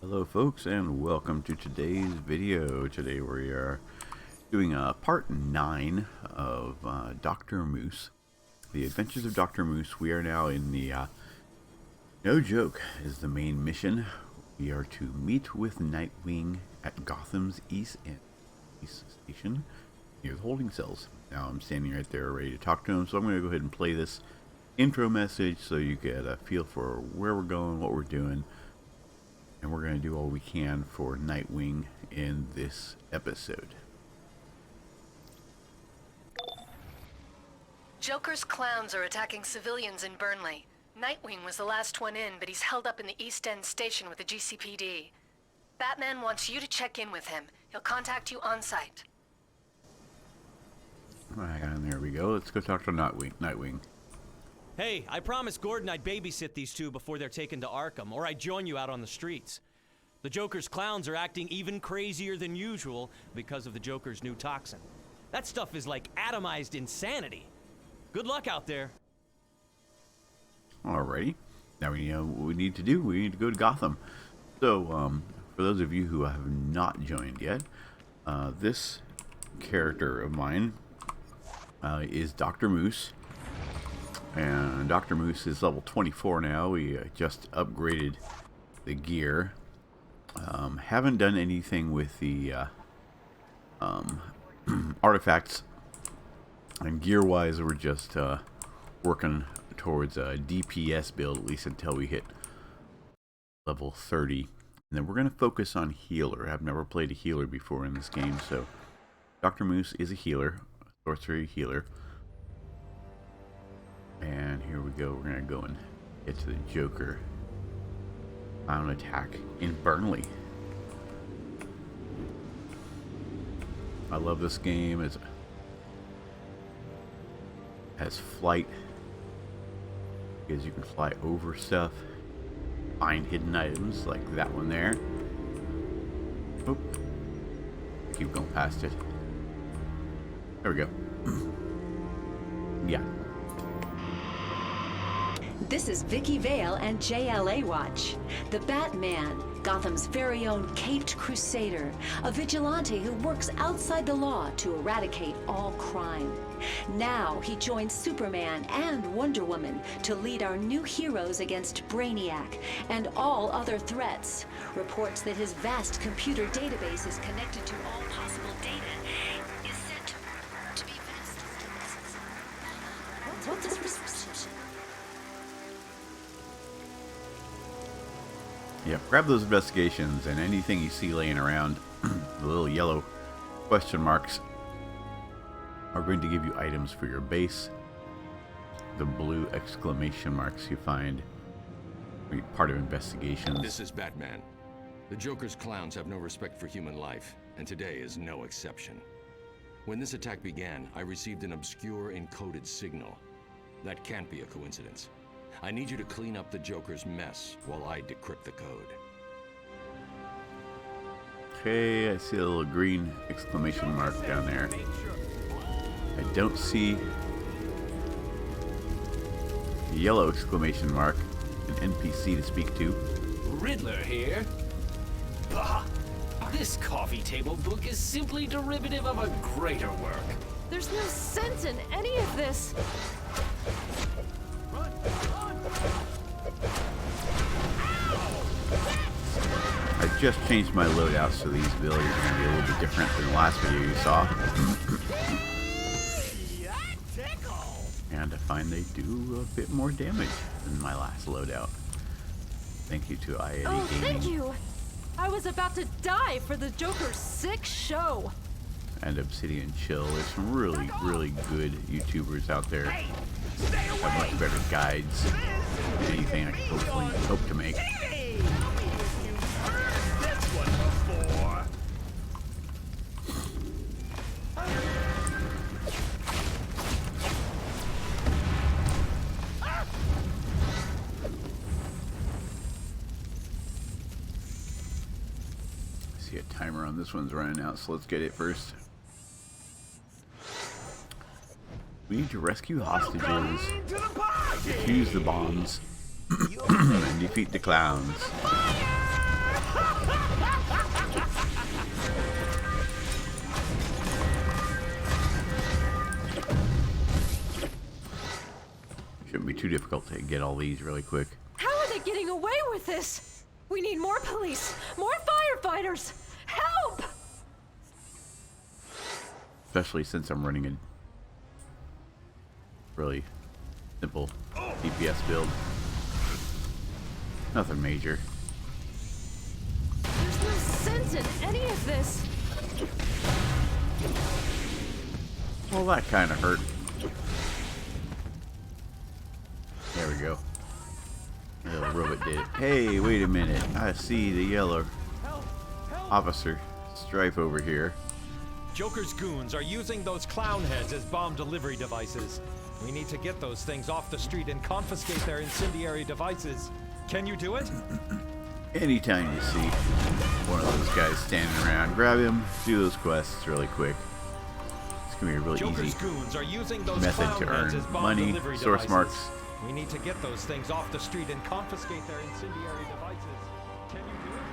Hello folks, and welcome to today's video. Today we are doing part 9 of DOCTORmoose, The Adventures of DOCTORmoose. We are now in the, no joke, is the main mission. We are to meet with Nightwing at Gotham's East Station near the holding cells. Now I'm standing right there ready to talk to him, so I'm going to go ahead and play this intro message so you get a feel for where we're going, what we're doing. And we're going to do all we can for Nightwing in this episode. Joker's clowns are attacking civilians in Burnley. Nightwing was the last one in, but he's held up in the East End station with the GCPD. Batman wants you to check in with him. He'll contact you on site. Alright, and there we go. Let's go talk to Nightwing. Hey, I promised Gordon I'd babysit these two before they're taken to Arkham, or I'd join you out on the streets. The Joker's clowns are acting even crazier than usual because of the Joker's new toxin. That stuff is like atomized insanity. Good luck out there. Alrighty. Now we know what we need to do. We need to go to Gotham. So, for those of you who have not joined yet, this character of mine is DOCTORmoose. And DOCTORmoose is level 24 now. We just upgraded the gear. Haven't done anything with the artifacts. And gear-wise, we're just working towards a DPS build, at least until we hit level 30. And then we're going to focus on healer. I've never played a healer before in this game, so DOCTORmoose is a healer, a sorcery healer. And here we go. We're going to go and get to the Joker. Final attack in Burnley. I love this game. It has flight, because you can fly over stuff, find hidden items like that one there. Oop. Keep going past it. There we go. Yeah. This is Vicky Vale and JLA Watch. The Batman, Gotham's very own caped crusader, a vigilante who works outside the law to eradicate all crime. Now he joins Superman and Wonder Woman to lead our new heroes against Brainiac and all other threats. Reports that his vast computer database is connected to all possible data is said to be vast databases. What's this reception? Yeah, grab those investigations, and anything you see laying around, the little yellow question marks are going to give you items for your base. The blue exclamation marks you find are part of investigations. This is Batman. The Joker's clowns have no respect for human life, and today is no exception. When this attack began, I received an obscure encoded signal. That can't be a coincidence. I need you to clean up the Joker's mess while I decrypt the code. Okay, I see a little green exclamation mark down there. I don't see a yellow exclamation mark, an NPC to speak to. Riddler here. Bah! This coffee table book is simply derivative of a greater work. There's no sense in any of this. I just changed my loadout, so these abilities are going to be a little bit different than the last video you saw. And I find they do a bit more damage than my last loadout. Thank you to IAD Oh, Gaming. thank you. I was about to die for the Joker's sick show. And Obsidian Chill. There's some really, really good YouTubers out there. Have much better guides than anything I could hopefully hope to make. I see a timer on this one's running out, so let's get it first. We need to rescue hostages, defuse the bombs, and defeat the clowns. too difficult to get all these really quick. How are they getting away with this? We need more police, more firefighters. Help! Especially since I'm running a really simple DPS build. Nothing major. There's no sense in any of this. Well, that kind of hurt. There we go. The little robot did it. Hey, wait a minute. I see the yellow officer stripe over here. Joker's goons are using those clown heads as bomb delivery devices. We need to get those things off the street and confiscate their incendiary devices. Can you do it? Anytime you see one of those guys standing around, grab him, do those quests really quick. It's gonna be a really Joker's easy goons are using those method clown to heads earn as bomb money, delivery source devices. marks. We need to get those things off the street and confiscate their incendiary devices. Can you do it?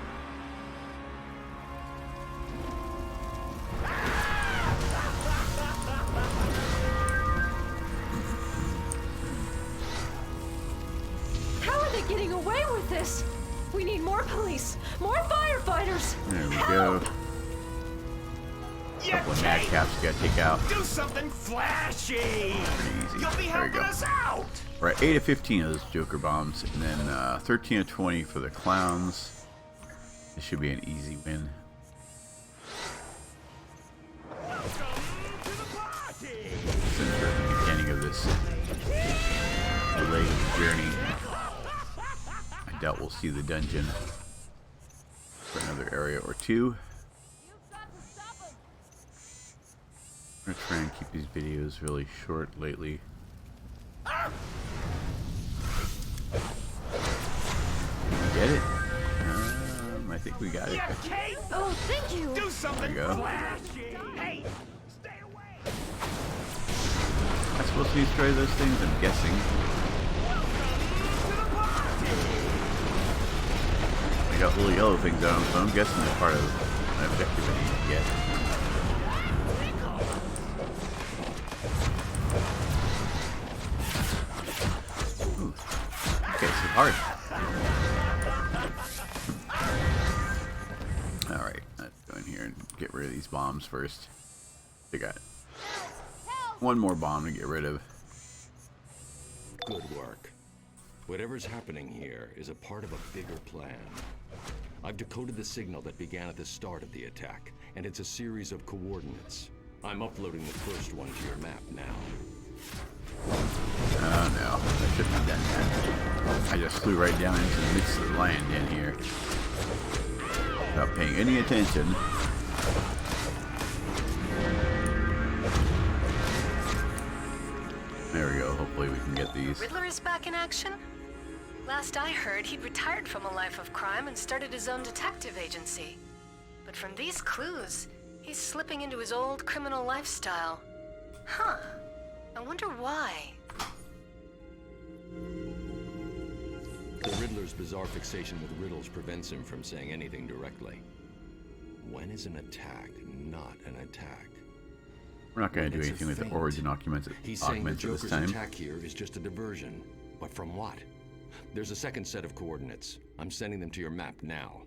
How are they getting away with this? We need more police, more firefighters. There we go. Couple of madcaps you gotta take out. Do something flashy! Pretty easy. You'll be There we helping go. us out! We're at 8 of 15 of those Joker bombs, and then 13 of 20 for the clowns. This should be an easy win. Since we're at the beginning of this delayed journey, I doubt we'll see the dungeon for another area or two. I'm gonna try and keep these videos really short lately. Get it? I think we got it. Oh, thank you. Do something There we go. flashy! Hey, stay away! Am I supposed to destroy those things? I'm guessing. I got little yellow things on them, so I'm guessing they're part of an objective I need to get. Ooh. Okay, so hard. Alright, let's go in here and get rid of these bombs first. I got one more bomb to get rid of. Good work. Whatever's happening here is a part of a bigger plan. I've decoded the signal that began at the start of the attack, and it's a series of coordinates. I'm uploading the first one to your map now. Oh no, I shouldn't have done that. I just flew right down into the midst of the land in here. Without paying any attention. There we go, hopefully we can get these. Riddler is back in action? Last I heard, he'd retired from a life of crime and started his own detective agency. But from these clues, he's slipping into his old criminal lifestyle. Huh. I wonder why. The Riddler's bizarre fixation with riddles prevents him from saying anything directly. When is an attack not an attack? We're not going to do It's a anything with the feint. origin augments He's saying the at this Joker's time. attack here is just a diversion. But from what? There's a second set of coordinates. I'm sending them to your map now.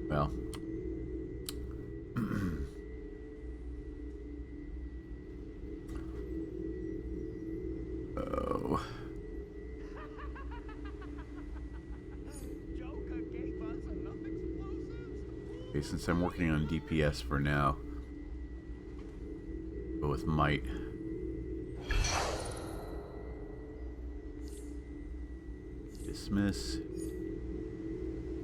Well. Oh. Joker gave us enough explosives. Okay, since I'm working on DPS for now, go with might. Dismiss.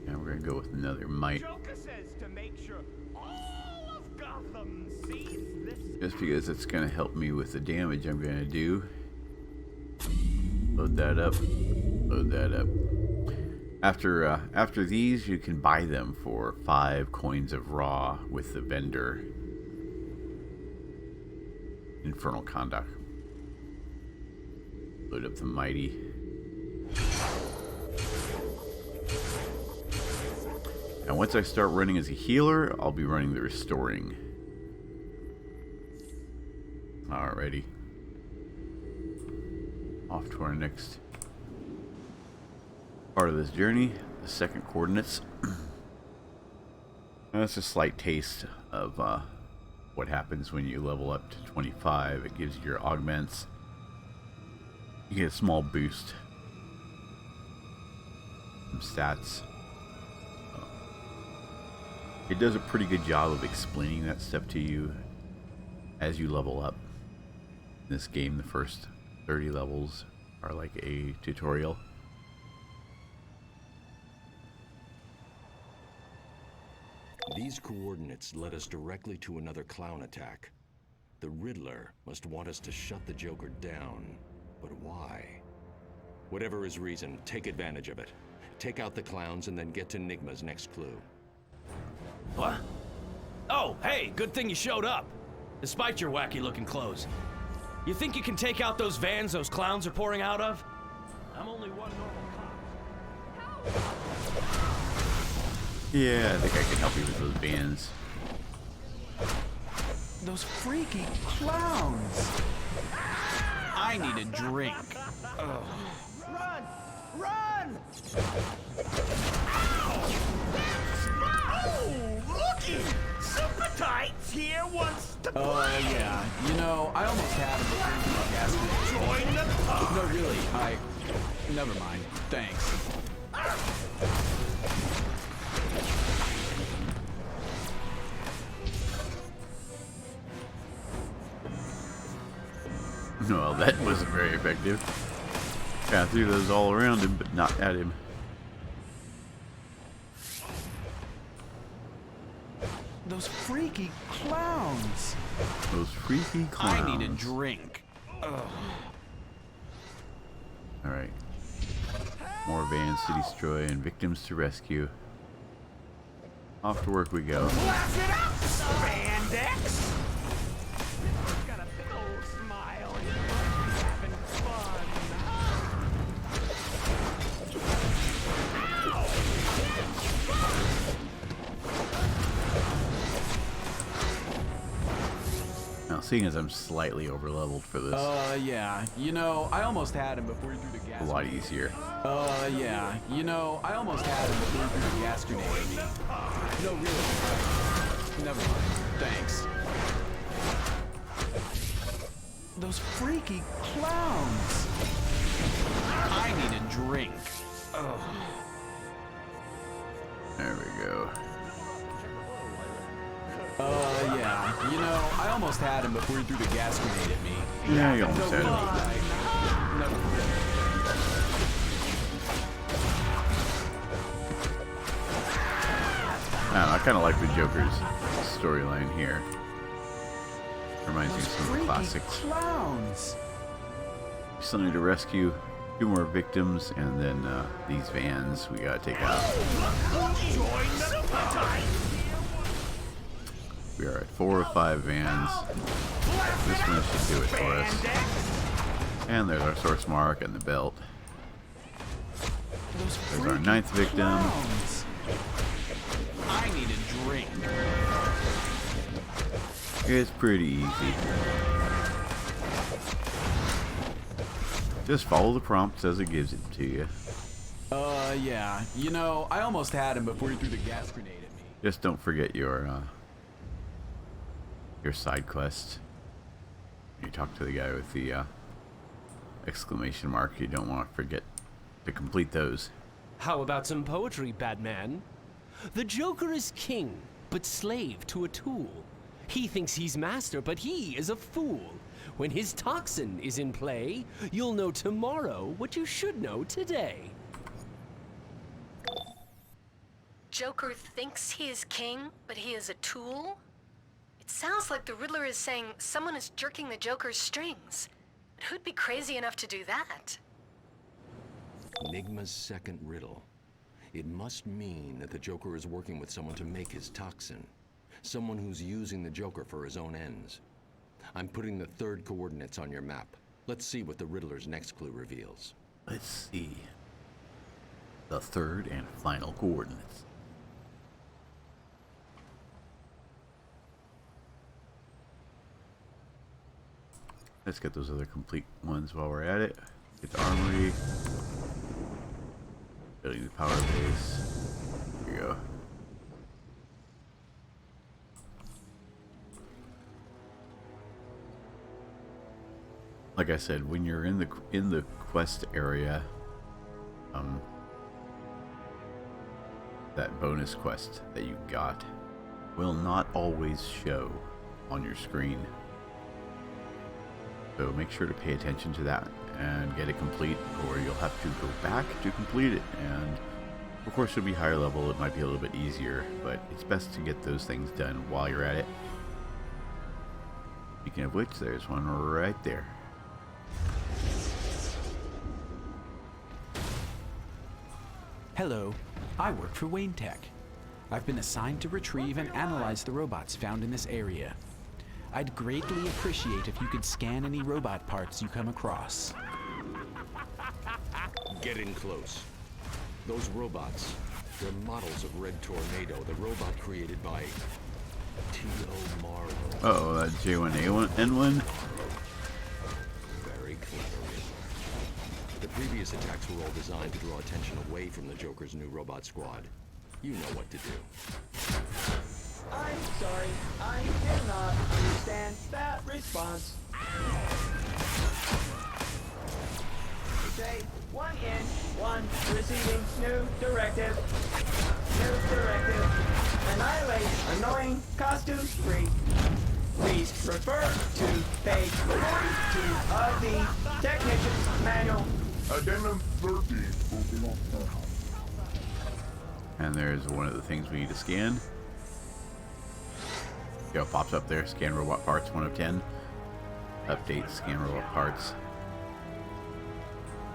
And we're gonna go with another might. Joker says to make sure all of Gotham sees this. Just because it's gonna help me with the damage I'm gonna do. Load that up. Load that up. After these, you can buy them for 5 coins of raw with the vendor. Infernal Conduct. Load up the mighty. And once I start running as a healer, I'll be running the restoring. Alrighty. off to our next part of this journey, the second coordinates. That's a slight taste of what happens when you level up to 25. It gives you your augments. You get a small boost. Some stats. It does a pretty good job of explaining that stuff to you as you level up. In this game, the first 30 levels are like a tutorial. These coordinates led us directly to another clown attack. The Riddler must want us to shut the Joker down. But why? Whatever his reason, take advantage of it. Take out the clowns and then get to Nigma's next clue. What? Oh, hey, good thing you showed up. Despite your wacky-looking clothes. You think you can take out those vans those clowns are pouring out of? I'm only one normal cop. Yeah, I think I can help you with those bands. Those freaky clowns. I need a drink. Ugh. Run! Run! Oh, looky! Super Tights here wants to play! Yeah. You know, I almost had him before the gas grenade. Join the party! No, really, never mind. Thanks. Well, that wasn't very effective. Yeah, I threw those all around him, but not at him. Those freaky clowns. Those freaky clowns. I need a drink. Ugh. Alright. More vans to destroy and victims to rescue. Off to work we go. Laugh it up, Spandex! You've got a big old smile and you're having fun. Now, seeing as I'm slightly overleveled for this, Yeah. You know, I almost had him before he threw the gas a lot grenade. easier. Yeah. You know, I almost had him before he threw the gas grenade at me. No, really. Never mind. Thanks. Those freaky clowns. I need a drink. Ugh. There we go. Yeah. You know, I almost had him before he threw the gas grenade at me. Yeah, you almost No, had really. him. Never mind. I kind of like the Joker's storyline here. Reminds me of some of the classics. Clowns. We still need to rescue 2 more victims, and then these vans we gotta take out. Join the Super Tights! We are at 4 or 5 vans. This one should do it for us. And there's our source mark and the belt. There's our 9th victim. Clowns. I need a drink. It's pretty easy. Just follow the prompts as it gives it to you. Yeah. You know, I almost had him before he threw the gas grenade at me. Just don't forget your side quest. You talk to the guy with the exclamation mark. You don't want to forget to complete those. How about some poetry, Batman? The Joker is king, but slave to a tool. He thinks he's master, but he is a fool. When his toxin is in play, you'll know tomorrow what you should know today. Joker thinks he is king, but he is a tool? It sounds like the Riddler is saying someone is jerking the Joker's strings. But who'd be crazy enough to do that? Nigma's second riddle. It must mean that the Joker is working with someone to make his toxin. Someone who's using the Joker for his own ends. I'm putting the 3rd coordinates on your map. Let's see what the Riddler's next clue reveals. Let's see. The 3rd and final coordinates. Let's get those other complete ones while we're at it. Get the armory. Building the power base. Here you go. Like I said, when you're in the quest area, that bonus quest that you got will not always show on your screen. So make sure to pay attention to that and get it complete, or you'll have to go back to complete it. And of course it'll be higher level, it might be a little bit easier, but it's best to get those things done while you're at it. Speaking of which, there's one right there. Hello, I work for Wayne Tech. I've been assigned to retrieve and analyze the robots found in this area. I'd greatly appreciate if you could scan any robot parts you come across. Get in close. Those robots, they're models of Red Tornado, the robot created by T.O. Marlowe. Uh-oh, that J1A1N1? Very clever. The previous attacks were all designed to draw attention away from the Joker's new robot squad. You know what to do. I'm sorry, I did not understand that response. Say, 1 in, 1 receiving, new directive. New directive. Annihilate annoying costumes free. Please refer to page 42 of the Technician's Manual. Addendum 13. And there's one of the things we need to scan. See how it pops up there, scan robot parts, 1 of 10. Update, scan robot parts.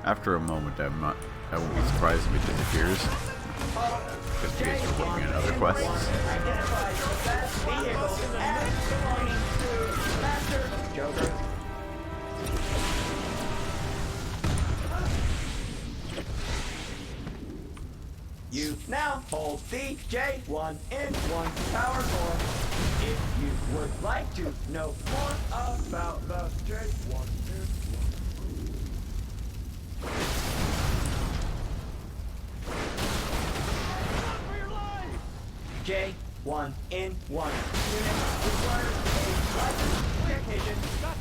After a moment, I won't be surprised if it disappears. Just in case we're working on other quests. You now hold the J1 in 1 power core. If you would like to know more about the J1 in 1. J1 in 1. Unit requires a licensed technician.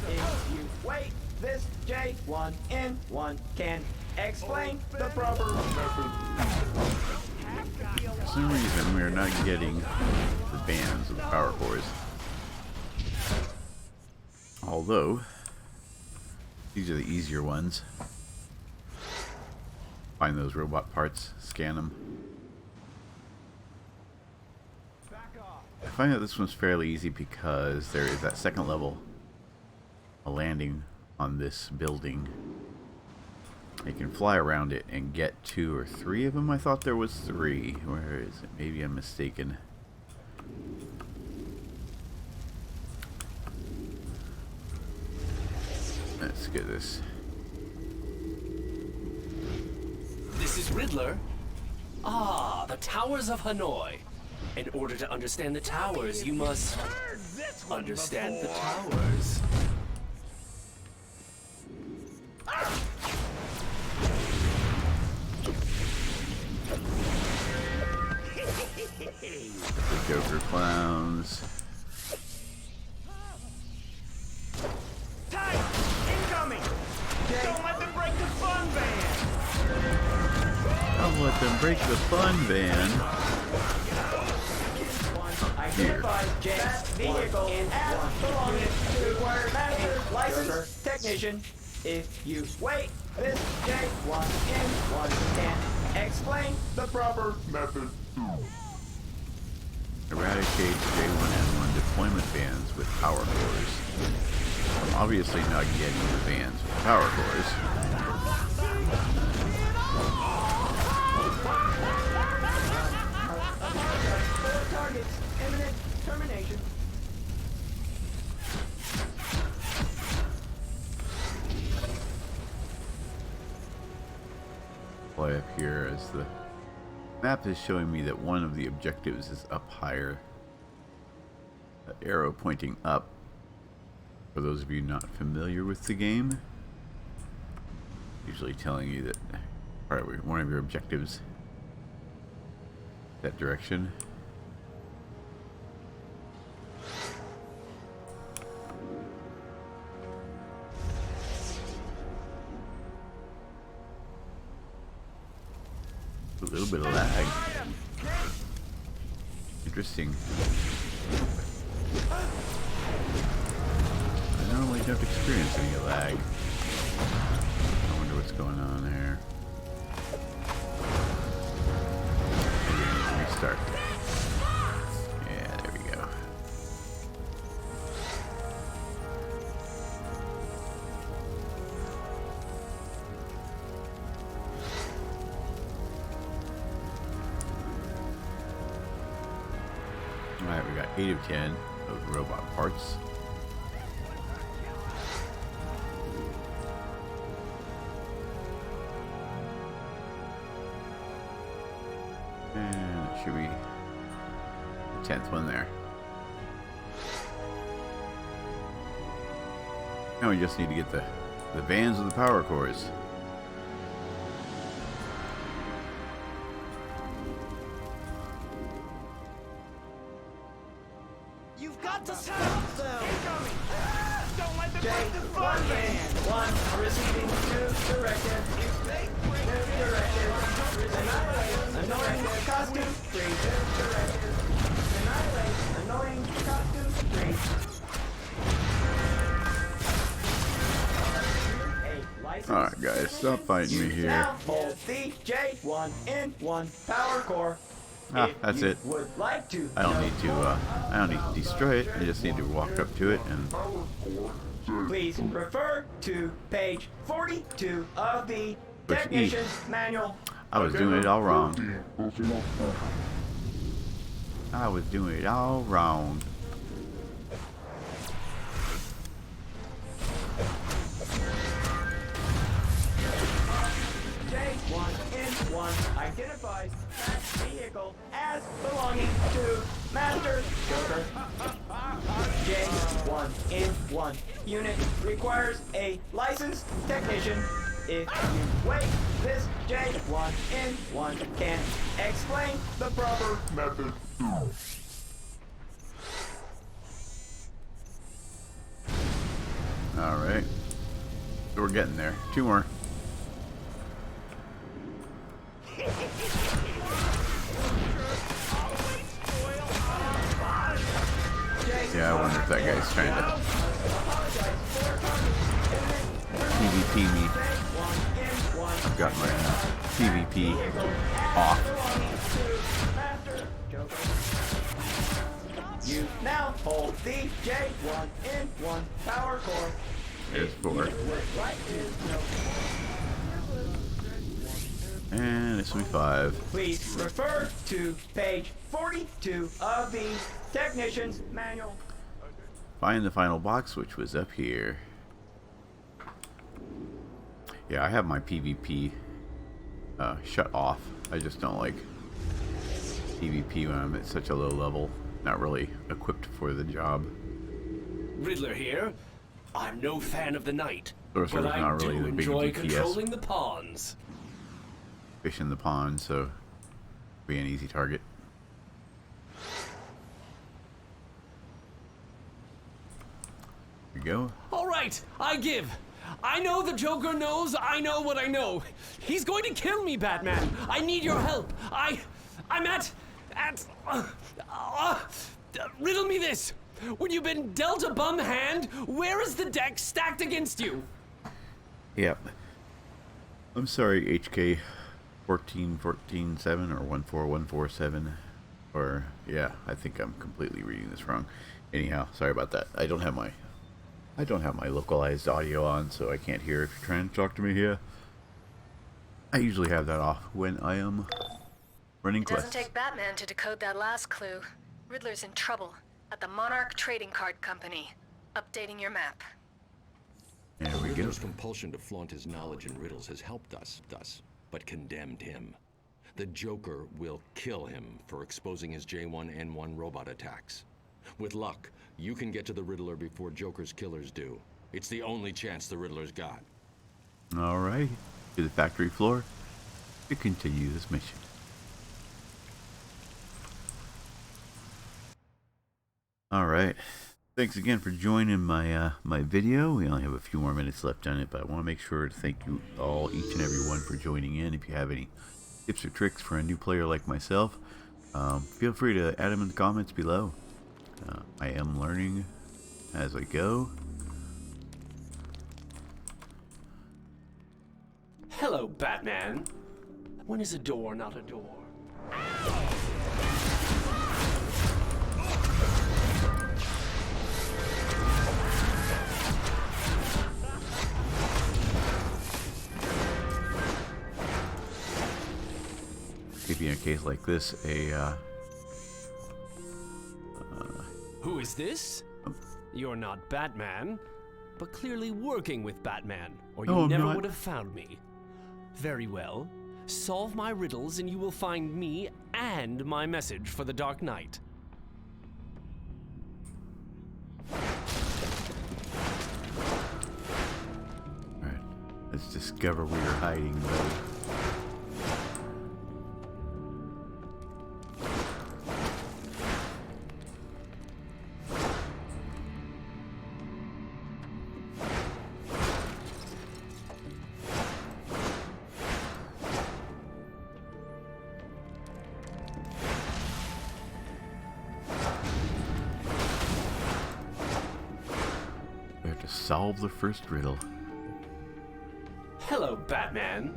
If you wait, this J1 in 1 can explain the proper method. For some reason, we are not getting the bands of the power cores. Although, these are the easier ones. Find those robot parts, scan them. I find that this one's fairly easy because there is that second level, a landing on this building. You can fly around it and get 2 or 3 of them. I thought there was 3. Where is it? Maybe I'm mistaken. Let's get this. This is Riddler. Ah, the Towers of Hanoi. In order to understand the towers, you must understand the towers. The Joker clowns. Tight! Incoming! Don't let them break the fun van! Don't let them break the fun van. Identifies James vehicle as belonging to required master licensed technician. If you wait, this J1 in 1 can explain the proper method. Eradicate J1N1 deployment bands with power cores. I'm obviously not getting the bands with power cores. Targets, imminent termination. Play up here as the map is showing me that one of the objectives is up higher. The arrow pointing up. For those of you not familiar with the game, Usually telling you that, alright, one of your objectives, that direction. A little bit of lag. Interesting. I normally don't experience any lag. I wonder what's going on there. Maybe restart. Yeah, there we go. Alright, we got 8 of 10 of robot parts. And it should be the 10th one there. Now we just need to get the vans of the power cores. You've got to stop them! Don't let them break the fun van! One, receiving two directives. New directives. Annihilate, annoying costume free. New directives. Annihilate, annoying costume free. Alright guys, stop fighting me here. Now hold the J1 in 1 power core. Ah, that's it. Would like to I don't need to destroy it. I just need to walk up to it and please refer to page 42 of the push E. Technician's Manual. I was doing it all wrong. I was doing it all wrong. J1N1 identifies that vehicle as belonging to Master Joker. J1N1 unit requires a licensed technician. If you wait, this J1N1 can explain the proper method. Alright. So we're getting there. 2 more. Yeah, I wonder if that guy's trying to PvP me. I've got my PvP off. You now hold the J1N1 power core. There's 4. And this will be 5. Please refer to page 42 of the Technician's Manual. Find the final box, which was up here. Yeah, I have my PvP shut off. I just don't like PvP when I'm at such a low level. Not really equipped for the job. Riddler here. I'm no fan of the night, Sorcerer's but I not really do the big enjoy DPS. controlling the pawns. Fish in the pond, so be an easy target. Here we go. All right, I give. I know the Joker knows I know what I know. He's going to kill me, Batman. I need your help. I'm at riddle me this. When you've been dealt a bum hand, where is the deck stacked against you? Yep. I'm sorry, HK 14147 or 14147. Or yeah, I think I'm completely reading this wrong. Anyhow, sorry about that. I don't have my localized audio on, so I can't hear if you're trying to talk to me here. I usually have that off when I am running It doesn't quests. take Batman to decode that last clue. Riddler's in trouble at the Monarch Trading Card Company. Updating your map. There we go. Riddler's compulsion to flaunt his knowledge in riddles has helped us, but condemned him. The Joker will kill him for exposing his J1N1 robot attacks. With luck, you can get to the Riddler before Joker's killers do. It's the only chance the Riddler's got. All right. to the factory floor to continue this mission. Alright, thanks again for joining my my video. We only have a few more minutes left on it, but I want to make sure to thank you all, each and every one, for joining in. If you have any tips or tricks for a new player like myself, feel free to add them in the comments below. I am learning as I go. Hello, Batman. When is a door not a door? Maybe in a case like this, Who is this? You're not Batman, but clearly working with Batman, or you No, I'm never not. would have found me. Very well. Solve my riddles and you will find me and my message for the Dark Knight. alright, let's discover where you're hiding, buddy. We have to solve the first riddle. Hello, Batman.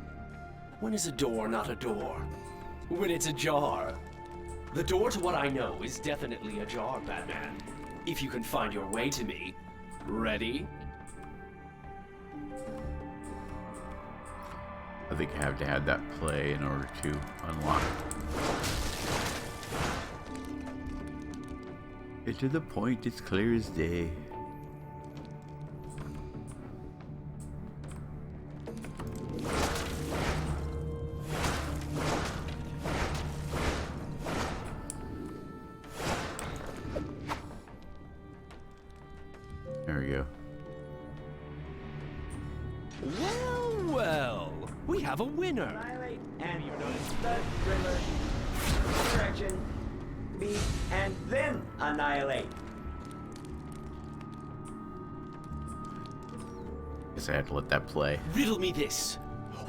When is a door not a door? When it's ajar. The door to what I know is definitely ajar, Batman. If you can find your way to me. Ready? I think you have to have that play in order to unlock. Get to the point, it's clear as day. There we go. Well, well. We have a winner. Annihilate, and you notice the Riddler. Correction. Beat, and then annihilate. Guess I have to let that play. Riddle me this.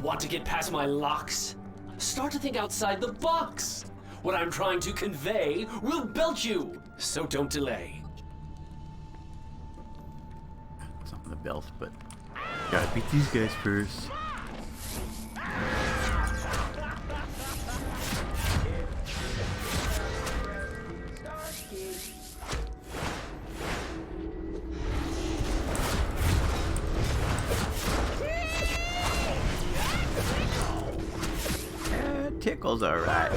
Want to get past my locks? Start to think outside the box. What I'm trying to convey will belt you, so don't delay. It's not the belt, but gotta beat these guys first. Tickle's alright.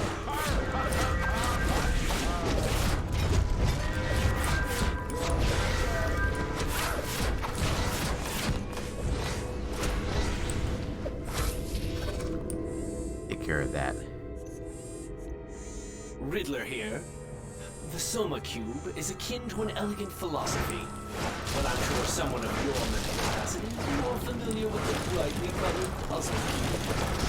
Take care of that. Riddler here. The Soma Cube is akin to an elegant philosophy, but I'm sure someone of your mental capacity is more familiar with the brightly colored puzzle cube.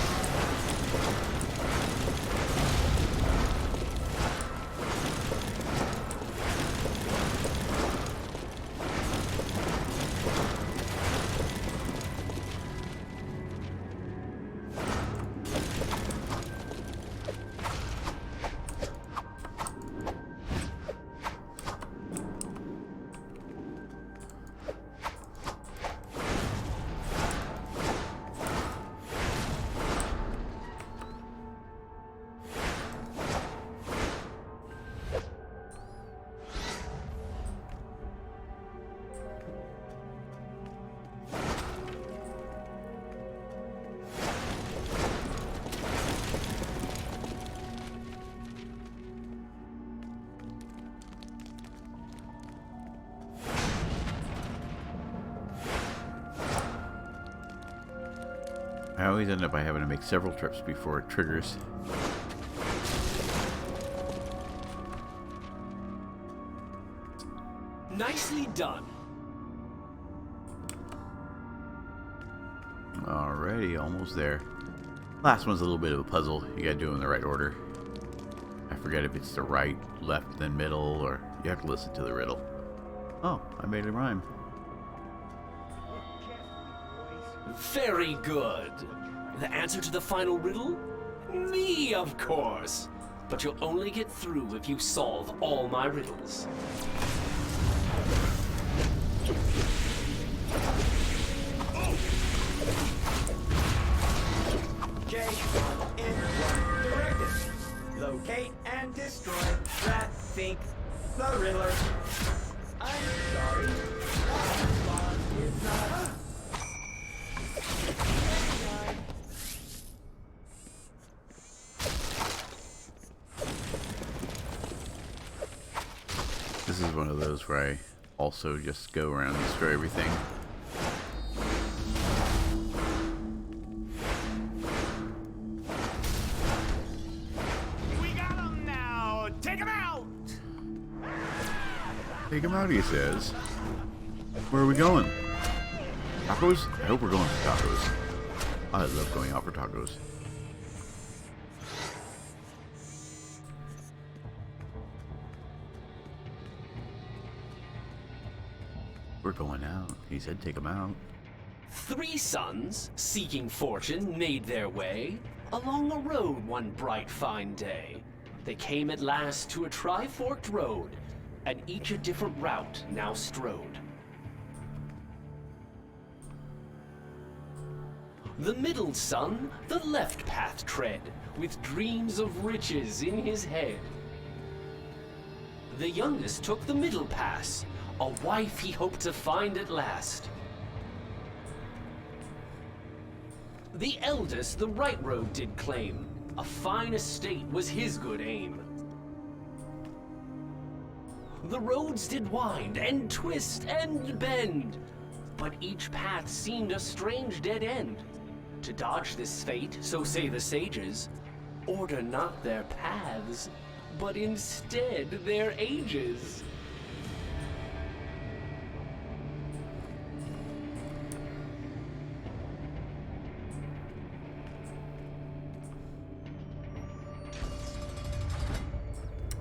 I always end up by having to make several trips before it triggers. Nicely done. Alrighty, almost there. Last one's a little bit of a puzzle. You gotta do them in the right order. I forget if it's the right, left, then middle, or you have to listen to the riddle. Oh, I made a rhyme. Very good. The answer to the final riddle? Me, of course. But you'll only get through if you solve all my riddles. J1 in 1 directive. Locate and destroy that think the Riddler. I'm sorry. That response is not. This is one of those where I also just go around and destroy everything. We got him now! Take him out! Take him out, he says. Where are we going? Tacos? I hope we're going for tacos. I love going out for tacos. We're going out. He said take him out. 3 sons, seeking fortune, made their way along a road one bright fine day. They came at last to a tri-forked road, and each a different route now strode. The middle son the left path tread, with dreams of riches in his head. The youngest took the middle pass, a wife he hoped to find at last. The eldest the right road did claim, a fine estate was his good aim. The roads did wind and twist and bend, but each path seemed a strange dead end. To dodge this fate, so say the sages, order not their paths, but instead their ages.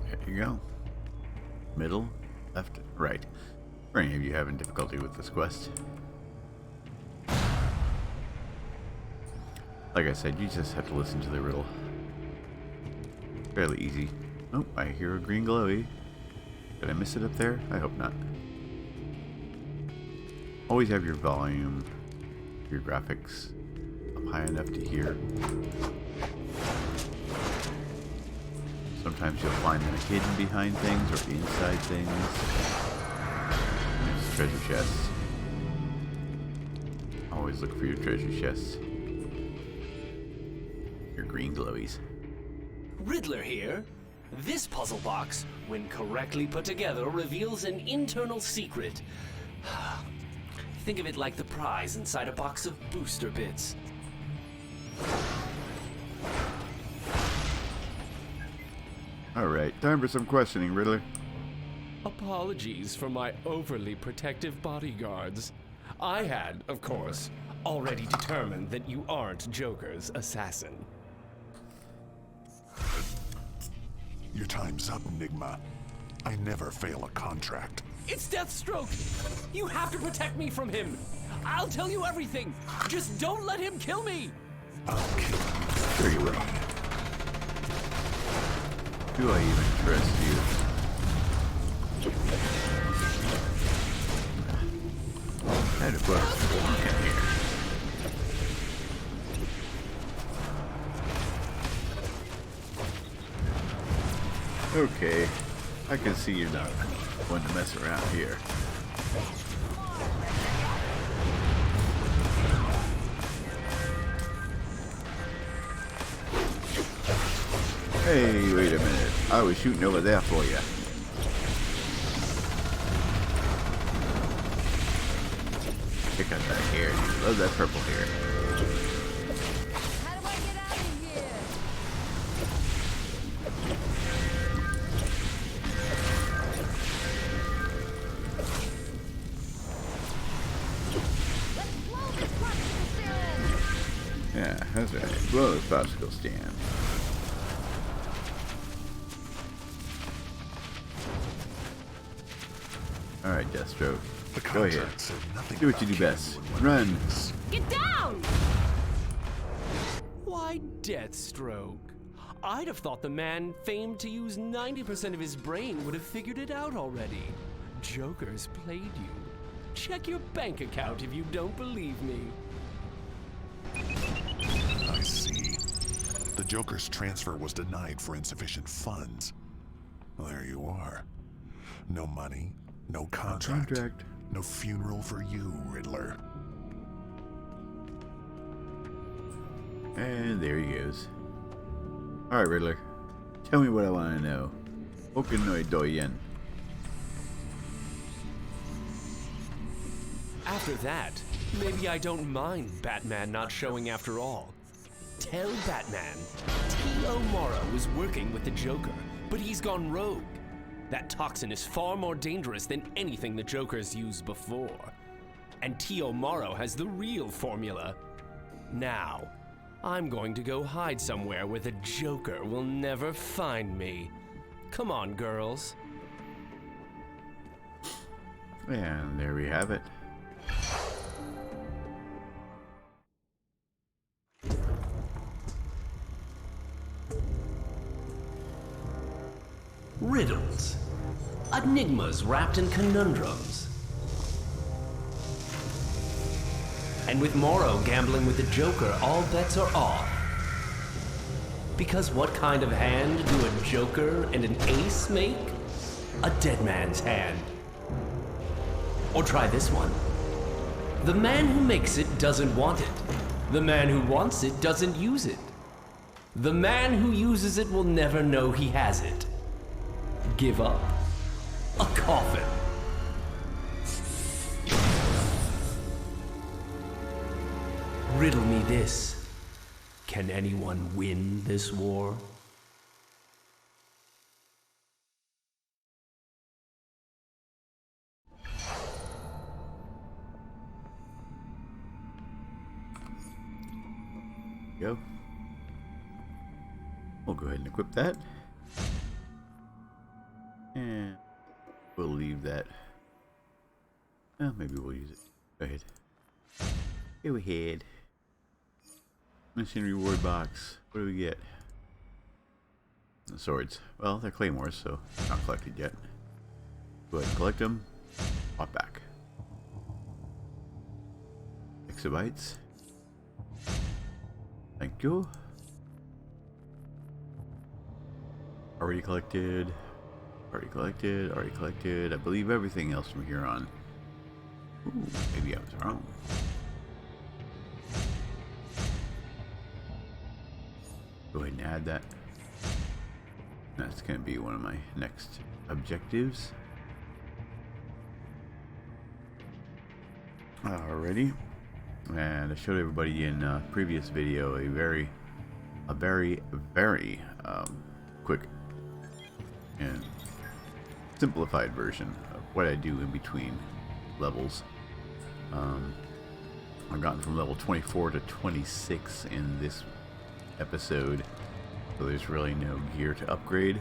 There you go. Middle, left, right. For any of you having difficulty with this quest. Like I said, you just have to listen to the riddle. Fairly easy. Oh, I hear a green glowy. Did I miss it up there? I hope not. Always have your volume, your graphics up high enough to hear. Sometimes you'll find them hidden behind things or inside things. There's treasure chests. Always look for your treasure chests. Your green glowies. Riddler here. This puzzle box, when correctly put together, reveals an internal secret. Think of it like the prize inside a box of booster bits. Alright, time for some questioning, Riddler. Apologies for my overly protective bodyguards. I had, of course, already determined that you aren't Joker's assassin. Your time's up, Enigma. I never fail a contract. It's Deathstroke! You have to protect me from him! I'll tell you everything! Just don't let him kill me! I'll kill you. Sure you will. Do I even trust you? Kind of close to walk in here. Okay, I can see you're not one to mess around here. Hey, wait a minute. I was shooting over there for you. Pick up that hair. You love that purple hair. How do I get out of here? Let's blow this part to the ceiling! Right, blow this bicycle stand. Alright, Deathstroke. Go ahead. Do what you do best. Run. Get down! Why, Deathstroke? I'd have thought the man famed to use 90% of his brain would have figured it out already. Joker's played you. Check your bank account if you don't believe me. I see. The Joker's transfer was denied for insufficient funds. Well, there you are. No money, no contract, no funeral for you, Riddler. And there he goes. Alright, Riddler. Tell me what I want to know. Okanoi Doyen. After that, maybe I don't mind Batman not showing after all. Tell Batman, T.O. Morrow was working with the Joker, but he's gone rogue. That toxin is far more dangerous than anything the Joker's used before. And T.O. Morrow has the real formula. Now, I'm going to go hide somewhere where the Joker will never find me. Come on, girls. And there we have it. Riddles. Enigmas wrapped in conundrums. And with Morrow gambling with the Joker, all bets are off. Because what kind of hand do a Joker and an ace make? A dead man's hand. Or try this one. The man who makes it doesn't want it. The man who wants it doesn't use it. The man who uses it will never know he has it. Give up. A coffin. Riddle me this. Can anyone win this war? Go. We'll go ahead and equip that. And we'll leave that. Oh, maybe we'll use it. Go ahead. Go ahead. Mission reward box. What do we get? The swords. Well, they're claymores, so not collected yet. Go ahead and collect them. Pop back. Exabytes. Thank you. Already collected. Already collected. Already collected. I believe everything else from here on. Ooh, maybe I was wrong. Go ahead and add that. That's going to be one of my next objectives. Alrighty. And I showed everybody in a previous video a very quick and simplified version of what I do in between levels. I've gotten from level 24 to 26 in this episode, so there's really no gear to upgrade.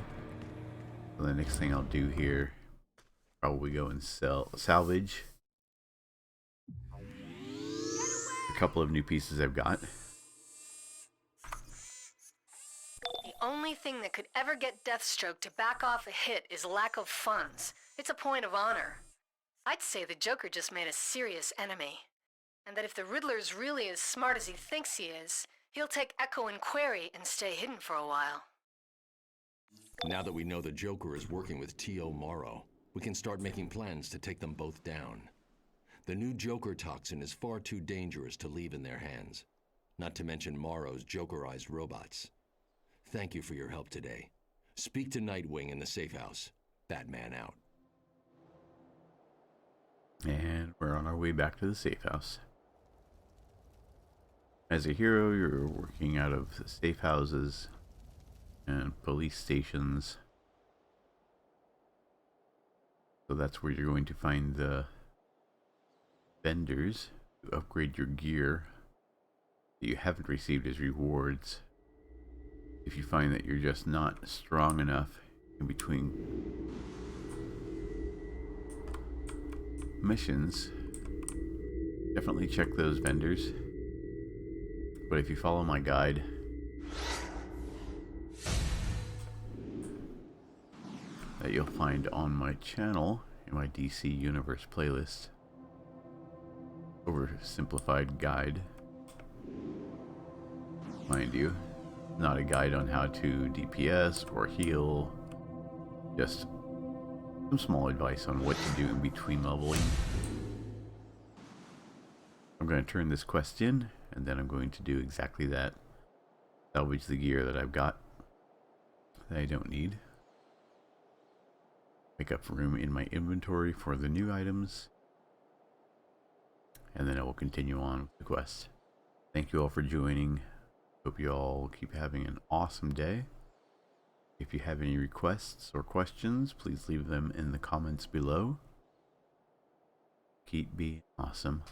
So the next thing I'll do here, probably go and salvage a couple of new pieces I've got. The only thing that could ever get Deathstroke to back off a hit is lack of funds. It's a point of honor. I'd say the Joker just made a serious enemy. And that if the Riddler's really as smart as he thinks he is, he'll take Echo and Query and stay hidden for a while. Now that we know the Joker is working with T.O. Morrow, we can start making plans to take them both down. The new Joker toxin is far too dangerous to leave in their hands, not to mention Morrow's Jokerized robots. Thank you for your help today. Speak to Nightwing in the safe house. Batman out. And we're on our way back to the safe house. As a hero, you're working out of safe houses and police stations. So that's where you're going to find the vendors to upgrade your gear. that you haven't received as rewards. If you find that you're just not strong enough in between missions, definitely check those vendors. But if you follow my guide, that you'll find on my channel in my DC Universe playlist, oversimplified guide, mind you, not a guide on how to DPS or heal, just some small advice on what to do in between leveling. I'm going to turn this quest in, and then I'm going to do exactly that. Salvage the gear that I've got that I don't need. Make up room in my inventory for the new items. And then I will continue on with the quest. Thank you all for joining. Hope you all keep having an awesome day. If you have any requests or questions, please leave them in the comments below. Keep being awesome.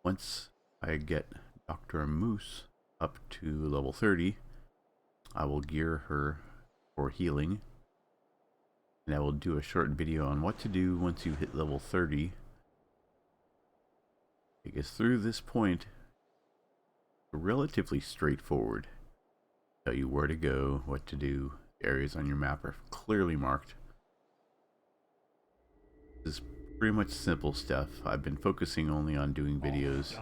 Once I get DOCTORmoose up to level 30, I will gear her for healing. And I will do a short video on what to do once you hit level 30. Because through this point, relatively straightforward. Tell you where to go, what to do. The areas on your map are clearly marked. This is pretty much simple stuff. I've been focusing only on doing videos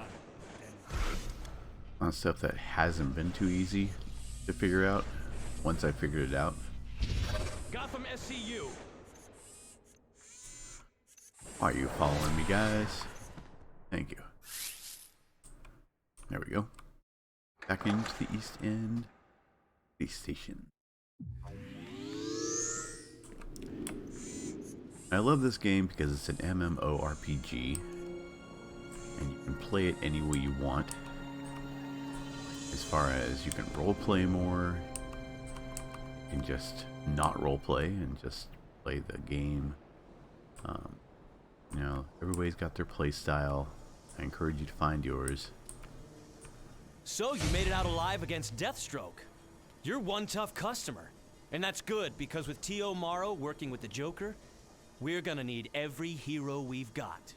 on stuff that hasn't been too easy to figure out once I figured it out. Gotham SCU. Are you following me, guys? Thank you. There we go. Back into the East End police station. I love this game because it's an MMORPG, and you can play it any way you want. As far as you can roleplay more, you can just not roleplay and just play the game. You know, everybody's got their play style. I encourage you to find yours. So you made it out alive against Deathstroke. You're one tough customer. And that's good, because with T.O. Morrow working with the Joker, we're gonna need every hero we've got.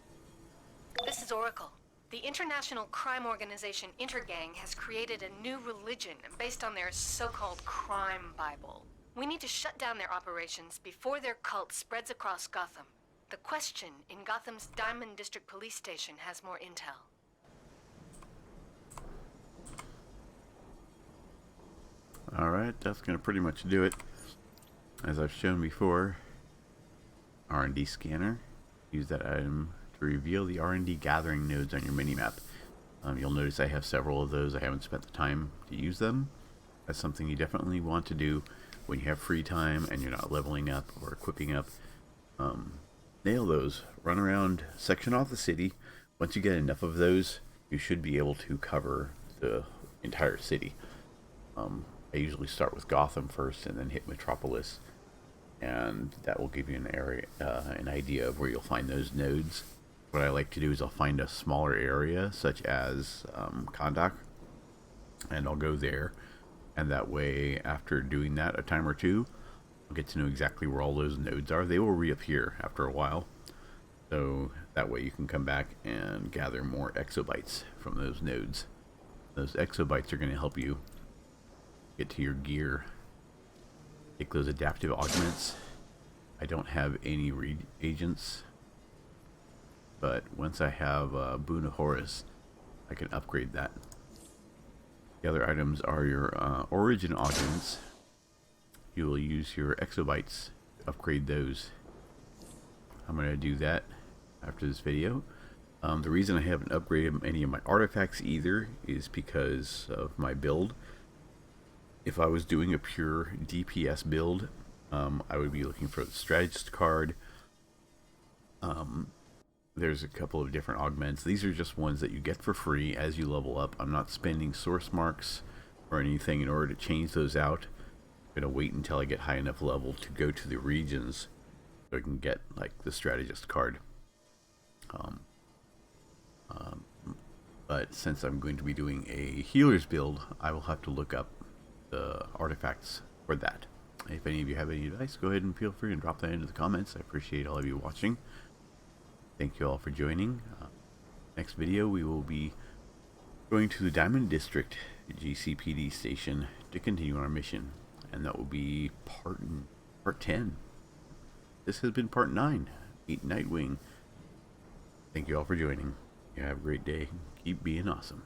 This is Oracle. The international crime organization Intergang has created a new religion based on their so-called crime Bible. We need to shut down their operations before their cult spreads across Gotham. The Question in Gotham's Diamond District Police Station has more intel. Alright, that's going to pretty much do it. As I've shown before, R&D scanner. Use that item to reveal the R&D gathering nodes on your minimap. You'll notice I have several of those. I haven't spent the time to use them. That's something you definitely want to do when you have free time and you're not leveling up or equipping up. Nail those. Run around, section off the city. Once you get enough of those, you should be able to cover the entire city. I usually start with Gotham first and then hit Metropolis, and that will give you an area, an idea of where you'll find those nodes. What I like to do is I'll find a smaller area, such as Kondak, and I'll go there, and that way, after doing that a time or two, I'll get to know exactly where all those nodes are. They will reappear after a while, so that way you can come back and gather more exobytes from those nodes. Those exobytes are going to help you get to your gear. Take those adaptive augments. I don't have any reagents, but once I have Boon of Horus, I can upgrade that. The other items are your origin augments. You will use your exobytes to upgrade those. I'm going to do that after this video. The reason I haven't upgraded any of my artifacts either is because of my build. If I was doing a pure DPS build, I would be looking for the strategist card. There's a couple of different augments. These are just ones that you get for free as you level up. I'm not spending source marks or anything in order to change those out. I'm going to wait until I get high enough level to go to the regions so I can get like the strategist card. But since I'm going to be doing a healer's build, I will have to look up the artifacts for that. If any of you have any advice, go ahead and feel free and drop that into the comments. I appreciate all of you watching. Thank you all for joining. Next video, we will be going to the Diamond District GCPD station to continue our mission, and that will be part 10. This has been part 9. Meet Nightwing. Thank you all for joining. You have a great day. Keep being awesome.